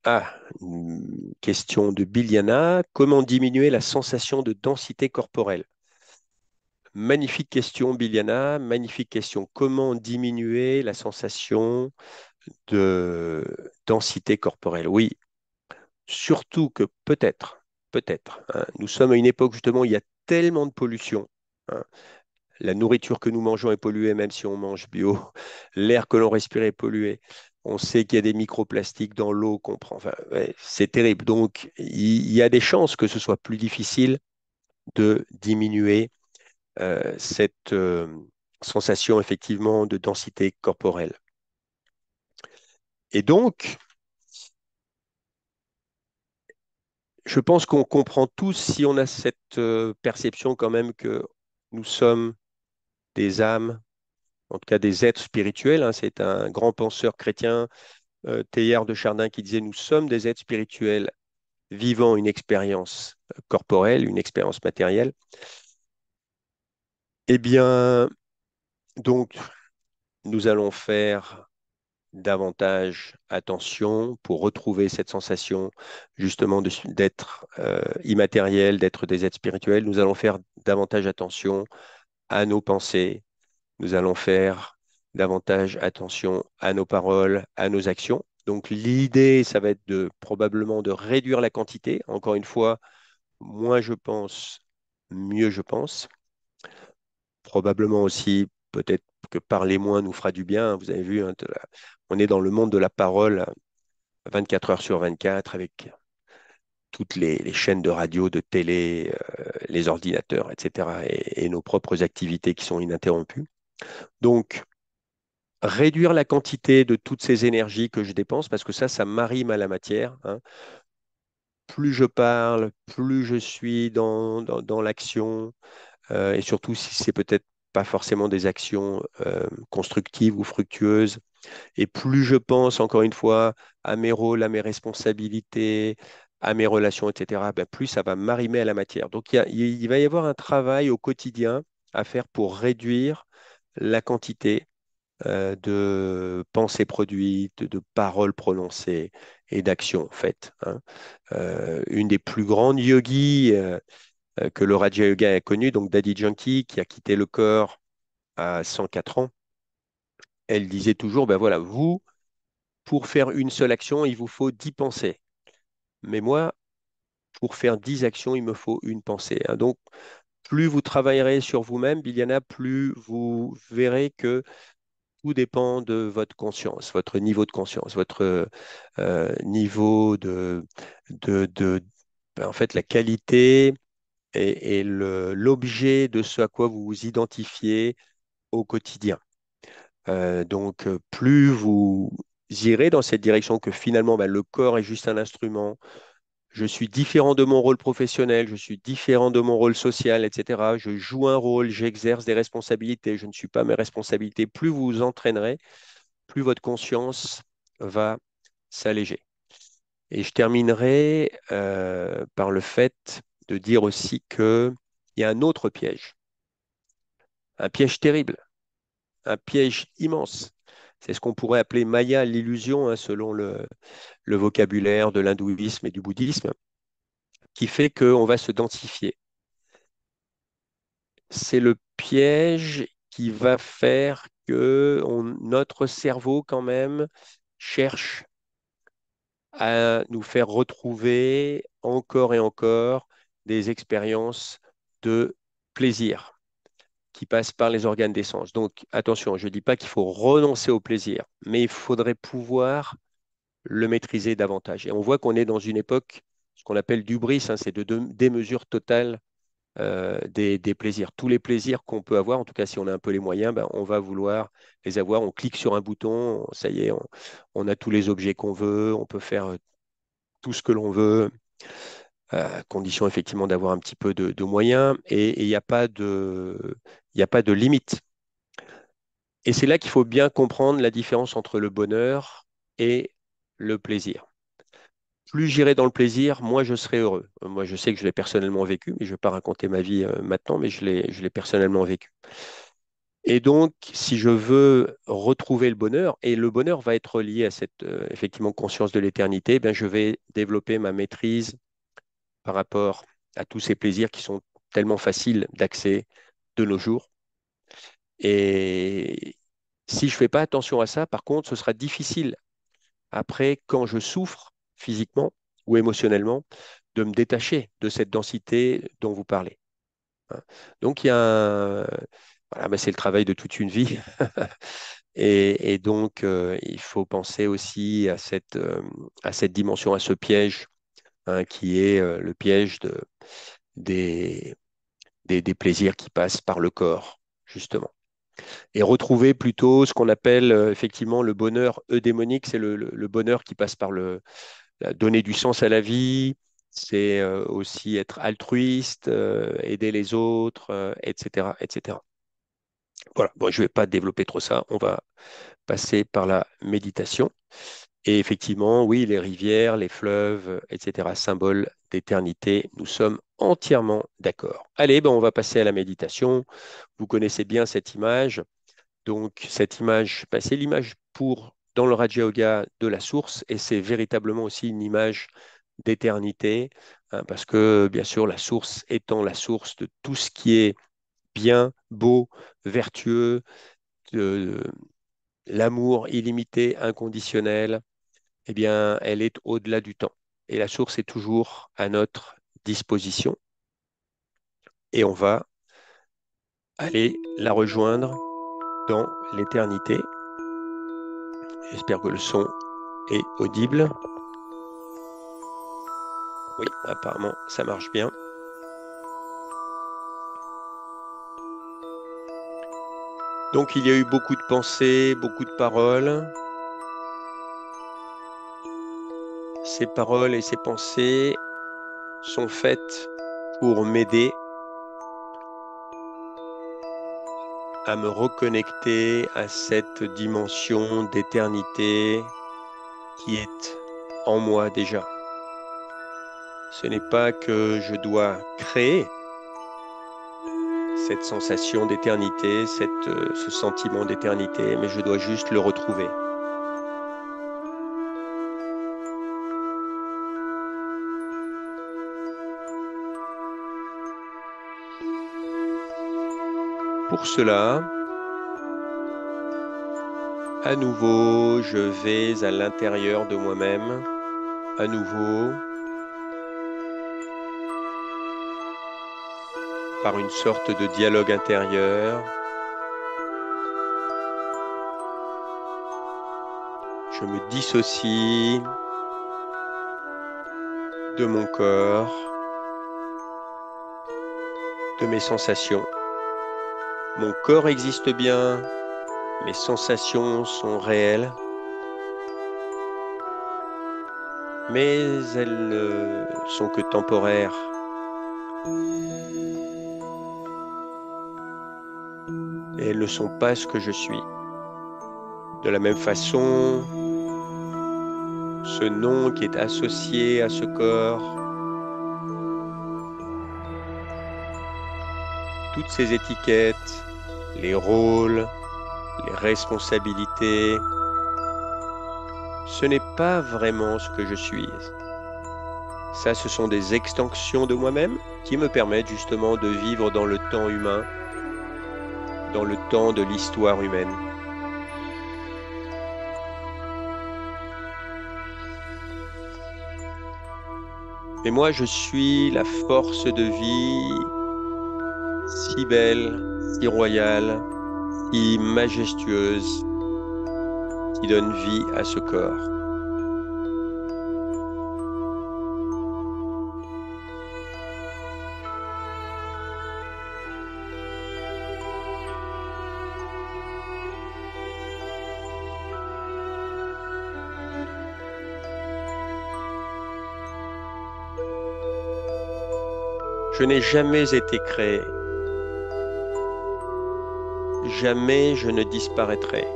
Ah, une question de Biliana. Comment diminuer la sensation de densité corporelle? Magnifique question, Biliana. Magnifique question. Comment diminuer la sensation de densité corporelle? Oui, surtout que peut-être, hein, nous sommes à une époque justement où il y a tellement de pollution, hein. La nourriture que nous mangeons est polluée, même si on mange bio. L'air que l'on respire est pollué. On sait qu'il y a des microplastiques dans l'eau qu'on prend. Enfin, ouais, c'est terrible. Donc, il y a des chances que ce soit plus difficile de diminuer cette sensation effectivement de densité corporelle. Et donc, je pense qu'on comprend tous si on a cette perception quand même que nous sommes des âmes, en tout cas des êtres spirituels, hein. C'est un grand penseur chrétien, Teilhard de Chardin, qui disait, nous sommes des êtres spirituels vivant une expérience corporelle, une expérience matérielle. Eh bien, donc, nous allons faire davantage attention pour retrouver cette sensation justement d'être immatériel, d'être des êtres spirituels. Nous allons faire davantage attention à nos pensées. Nous allons faire davantage attention à nos paroles, à nos actions. Donc l'idée, ça va être de probablement de réduire la quantité. Encore une fois, moins je pense, mieux je pense. Probablement aussi, peut-être que parler moins nous fera du bien. Vous avez vu, hein, on est dans le monde de la parole 24 heures sur 24 avec toutes les chaînes de radio, de télé, les ordinateurs, etc. Et nos propres activités qui sont ininterrompues. Donc, réduire la quantité de toutes ces énergies que je dépense, parce que ça m'arrime à la matière, hein. Plus je parle, plus je suis dans l'action, et surtout si c'est peut-être pas forcément des actions constructives ou fructueuses. Et plus je pense, encore une fois, à mes rôles, à mes responsabilités, à mes relations, etc., ben plus ça va m'arrimer à la matière. Donc il va y avoir un travail au quotidien à faire pour réduire la quantité de pensées produites, de paroles prononcées et d'actions faites, hein. Une des plus grandes yogis que le Raja Yoga a connu, donc Daddy Yankee, qui a quitté le corps à 104 ans, elle disait toujours, ben voilà, vous, pour faire une seule action, il vous faut 10 pensées. Mais moi, pour faire 10 actions, il me faut une pensée, hein. Donc, plus vous travaillerez sur vous-même, Biliana, plus vous verrez que tout dépend de votre conscience, votre niveau de conscience, votre niveau en fait, la qualité et l'objet de ce à quoi vous vous identifiez au quotidien. Donc, plus vous irez dans cette direction que finalement, bah, le corps est juste un instrument, je suis différent de mon rôle professionnel, je suis différent de mon rôle social, etc. Je joue un rôle, j'exerce des responsabilités, je ne suis pas mes responsabilités. Plus vous vous entraînerez, plus votre conscience va s'alléger. Et je terminerai par le fait de dire aussi qu'il y a un autre piège, un piège terrible, un piège immense. C'est ce qu'on pourrait appeler Maya, l'illusion, hein, selon le vocabulaire de l'hindouisme et du bouddhisme, qui fait qu'on va se densifier. C'est le piège qui va faire que notre cerveau, quand même, cherche à nous faire retrouver encore et encore des expériences de plaisir qui passent par les organes des sens. Donc, attention, je ne dis pas qu'il faut renoncer au plaisir, mais il faudrait pouvoir le maîtriser davantage. Et on voit qu'on est dans une époque, ce qu'on appelle d'hubris, hein, c'est de démesure totale des plaisirs. Tous les plaisirs qu'on peut avoir, en tout cas si on a un peu les moyens, ben, on va vouloir les avoir. On clique sur un bouton, ça y est, on a tous les objets qu'on veut, on peut faire tout ce que l'on veut. à condition effectivement d'avoir un petit peu de moyens, et il n'y a pas il y a pas de limite. Et c'est là qu'il faut bien comprendre la différence entre le bonheur et le plaisir. Plus j'irai dans le plaisir, moins je serai heureux. Moi, je sais que je l'ai personnellement vécu, mais je ne vais pas raconter ma vie maintenant, mais je l'ai personnellement vécu. Et donc, si je veux retrouver le bonheur, et le bonheur va être lié à cette effectivement conscience de l'éternité, ben, je vais développer ma maîtrise par rapport à tous ces plaisirs qui sont tellement faciles d'accès de nos jours. Et si je ne fais pas attention à ça, par contre, ce sera difficile après, quand je souffre physiquement ou émotionnellement, de me détacher de cette densité dont vous parlez, hein. Donc, il y a voilà, mais c'est le travail de toute une vie. Et donc, il faut penser aussi à cette dimension, à ce piège, hein, qui est le piège des, des plaisirs qui passent par le corps, justement. Et retrouver plutôt ce qu'on appelle effectivement le bonheur eudémonique, c'est le bonheur qui passe par donner du sens à la vie, c'est aussi être altruiste, aider les autres, etc., etc. Voilà, bon, je ne vais pas développer trop ça, on va passer par la méditation. Et effectivement, oui, les rivières, les fleuves, etc., symboles d'éternité, nous sommes entièrement d'accord. Allez, ben, on va passer à la méditation. Vous connaissez bien cette image. Donc, cette image, ben, c'est l'image dans le Raja Yoga de la source, et c'est véritablement aussi une image d'éternité, hein, parce que, bien sûr, la source étant la source de tout ce qui est bien, beau, vertueux, de l'amour illimité, inconditionnel, eh bien, elle est au-delà du temps. Et la source est toujours à notre disposition, et on va aller la rejoindre dans l'éternité. J'espère que le son est audible. Oui, apparemment, ça marche bien. Donc, il y a eu beaucoup de pensées, beaucoup de paroles. Ces paroles et ces pensées sont faites pour m'aider à me reconnecter à cette dimension d'éternité qui est en moi déjà. Ce n'est pas que je dois créer cette sensation d'éternité, ce sentiment d'éternité, mais je dois juste le retrouver. Pour cela, à nouveau, je vais à l'intérieur de moi-même, à nouveau, par une sorte de dialogue intérieur. Je me dissocie de mon corps, de mes sensations. Mon corps existe bien, mes sensations sont réelles, mais elles ne sont que temporaires. Et elles ne sont pas ce que je suis. De la même façon, ce nom qui est associé à ce corps, toutes ces étiquettes, les rôles, les responsabilités, ce n'est pas vraiment ce que je suis. Ça, ce sont des extensions de moi-même qui me permettent justement de vivre dans le temps humain, dans le temps de l'histoire humaine. Mais moi, je suis la force de vie si belle, si royale, si majestueuse, qui donne vie à ce corps. Je n'ai jamais été créé. Jamais je ne disparaîtrai.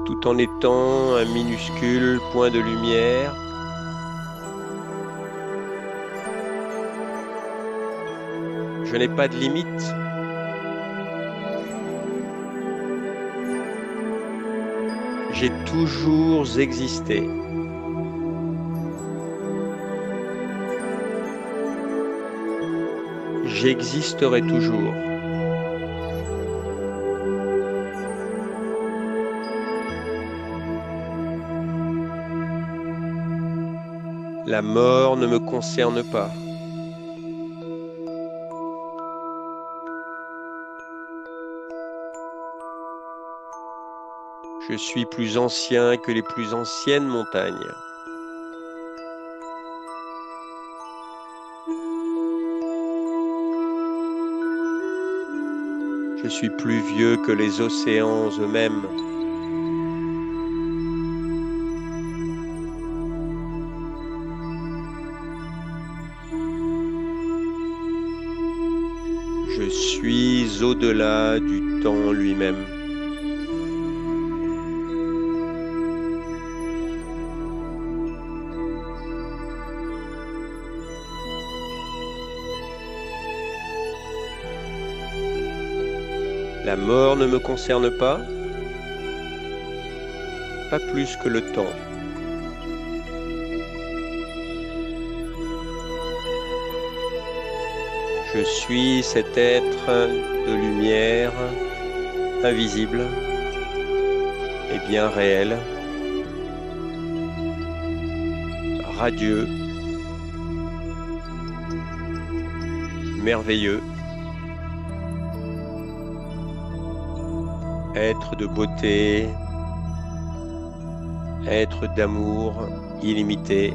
Tout en étant un minuscule point de lumière, je n'ai pas de limite. J'ai toujours existé. J'existerai toujours. La mort ne me concerne pas. Je suis plus ancien que les plus anciennes montagnes. Je suis plus vieux que les océans eux-mêmes. Je suis au-delà du temps lui-même. La mort ne me concerne pas, pas plus que le temps. Je suis cet être de lumière invisible et bien réel, radieux, merveilleux, être de beauté, être d'amour illimité.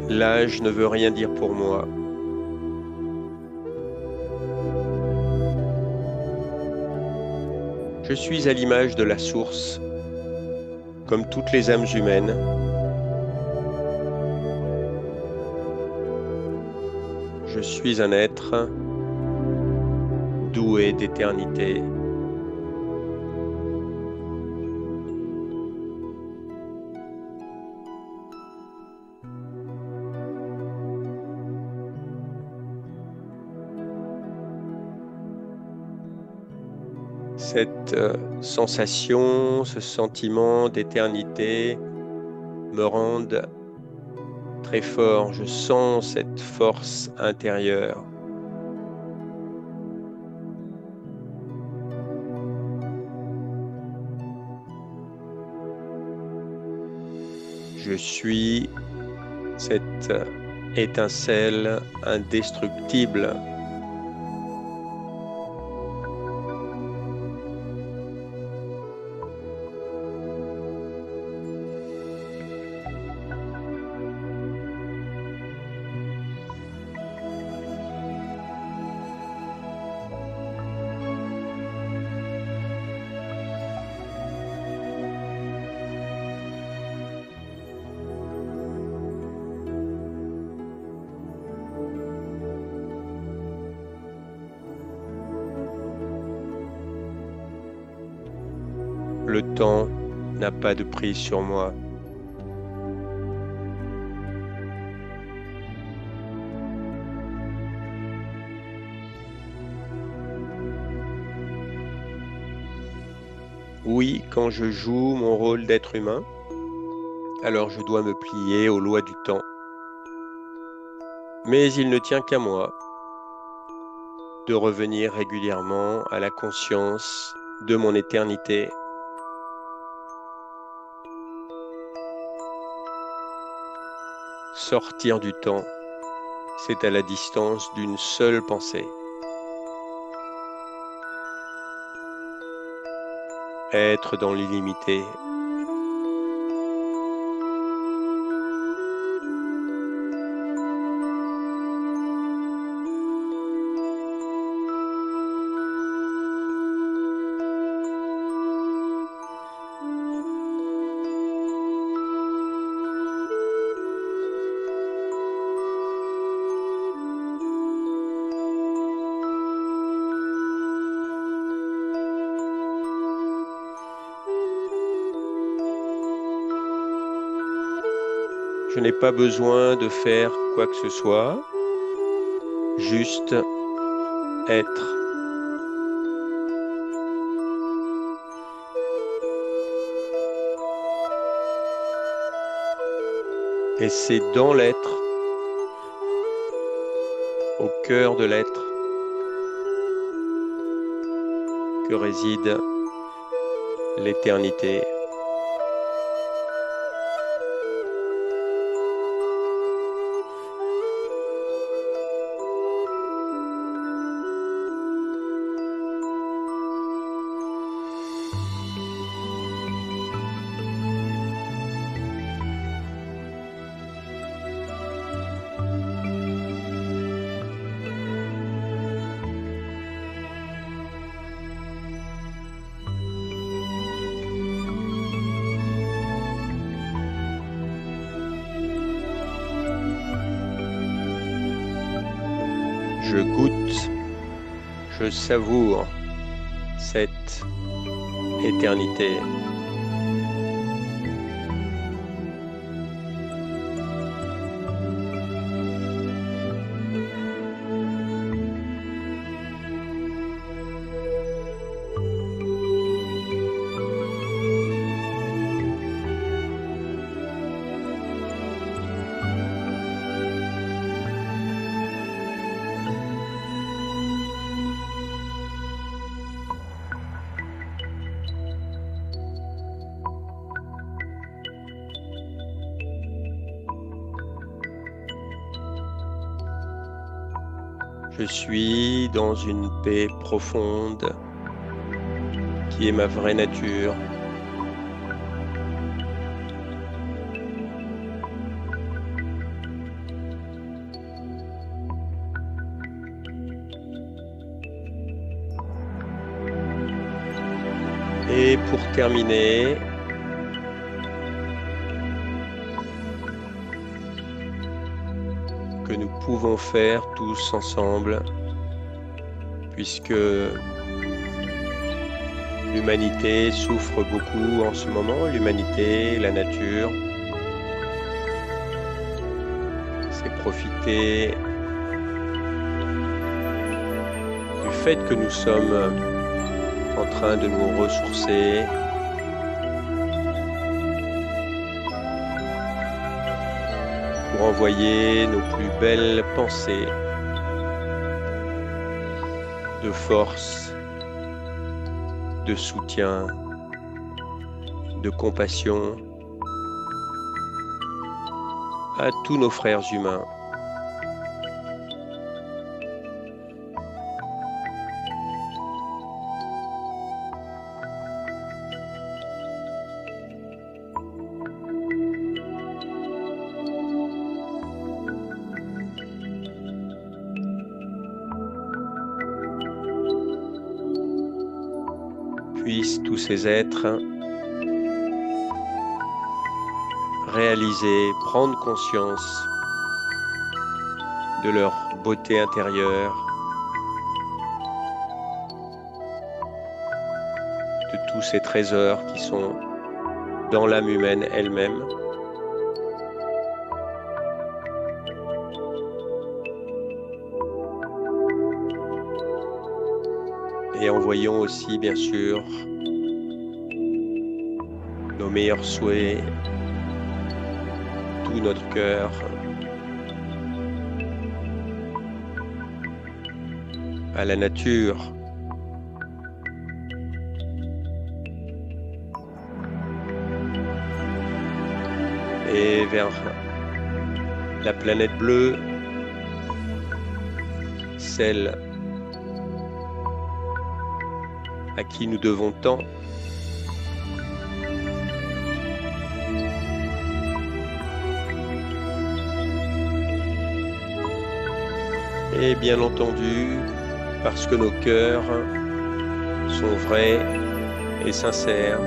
L'âge ne veut rien dire pour moi. Je suis à l'image de la source, comme toutes les âmes humaines. Je suis un être doué d'éternité. Cette sensation, ce sentiment d'éternité me rendent très fort. Je sens cette force intérieure. Je suis cette étincelle indestructible. Le temps n'a pas de prise sur moi. Oui, quand je joue mon rôle d'être humain, alors je dois me plier aux lois du temps. Mais il ne tient qu'à moi de revenir régulièrement à la conscience de mon éternité. Sortir du temps, c'est à la distance d'une seule pensée. Être dans l'illimité. Je n'ai pas besoin de faire quoi que ce soit, juste être. Et c'est dans l'être, au cœur de l'être, que réside l'éternité. Je goûte, je savoure cette éternité. Je suis dans une paix profonde qui est ma vraie nature. Et pour terminer, que nous pouvons faire tous ensemble, puisque l'humanité souffre beaucoup en ce moment, l'humanité, la nature. C'est profiter du fait que nous sommes en train de nous ressourcer, pour envoyer nos plus belles pensées de force, de soutien, de compassion à tous nos frères humains. Puissent tous ces êtres réaliser, prendre conscience de leur beauté intérieure, de tous ces trésors qui sont dans l'âme humaine elle-même. Et envoyons aussi, bien sûr, nos meilleurs souhaits, tout notre cœur, à la nature, et vers la planète bleue, celle à qui nous devons tant. Et bien entendu, parce que nos cœurs sont vrais et sincères,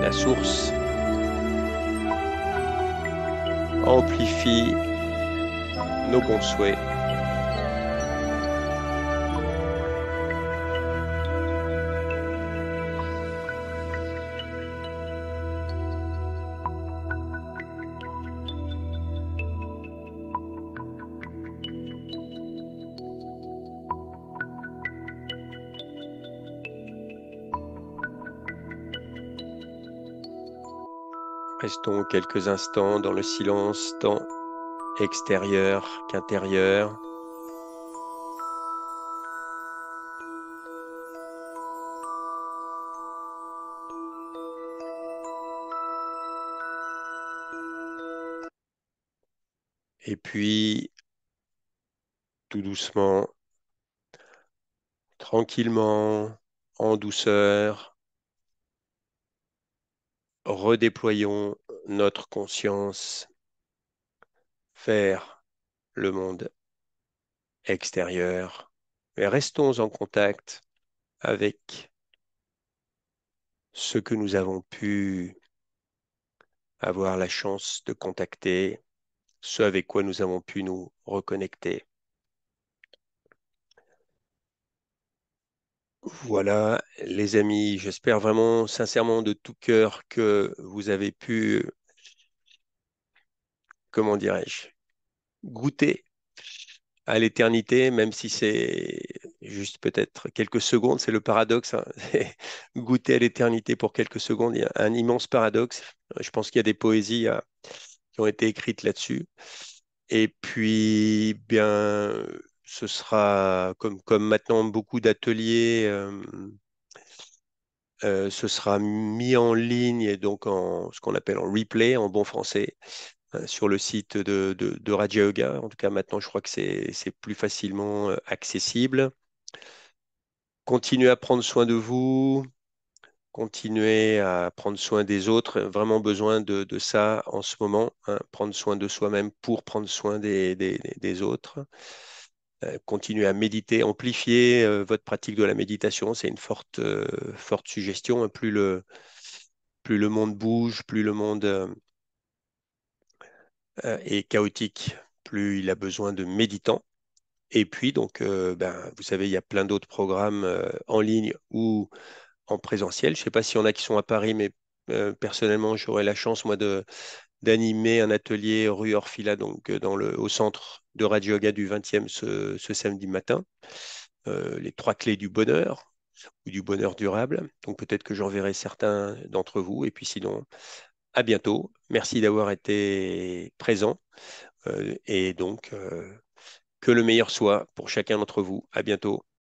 la source amplifie nos bons souhaits. Restons quelques instants dans le silence, tant extérieur qu'intérieur. Et puis, tout doucement, tranquillement, en douceur, redéployons notre conscience vers le monde extérieur. Mais restons en contact avec ce que nous avons pu avoir la chance de contacter, ce avec quoi nous avons pu nous reconnecter. Voilà, les amis, j'espère vraiment sincèrement de tout cœur que vous avez pu, comment dirais-je, goûter à l'éternité, même si c'est juste peut-être quelques secondes, c'est le paradoxe, hein. Goûter à l'éternité pour quelques secondes, il y a un immense paradoxe. Je pense qu'il y a des poésies qui ont été écrites là-dessus. Et puis, bien, ce sera comme maintenant beaucoup d'ateliers, ce sera mis en ligne et donc en ce qu'on appelle en replay en bon français sur le site de Raja Yoga. En tout cas, maintenant, je crois que c'est plus facilement accessible. Continuez à prendre soin de vous, continuez à prendre soin des autres. Vraiment besoin de ça en ce moment, hein. Prendre soin de soi-même pour prendre soin des autres. Continuez à méditer, amplifiez votre pratique de la méditation. C'est une forte suggestion, hein. Plus le monde bouge, plus le monde est chaotique, plus il a besoin de méditants. Et puis, donc, ben, vous savez, il y a plein d'autres programmes en ligne ou en présentiel. Je ne sais pas s'il y en a qui sont à Paris, mais personnellement, j'aurai la chance, moi, d'animer un atelier rue Orfila, donc au centre de Radio Yoga du 20e ce samedi matin. Les trois clés du bonheur ou du bonheur durable. Donc, peut-être que j'enverrai certains d'entre vous. Et puis, sinon, à bientôt. Merci d'avoir été présent. Et donc, que le meilleur soit pour chacun d'entre vous. À bientôt.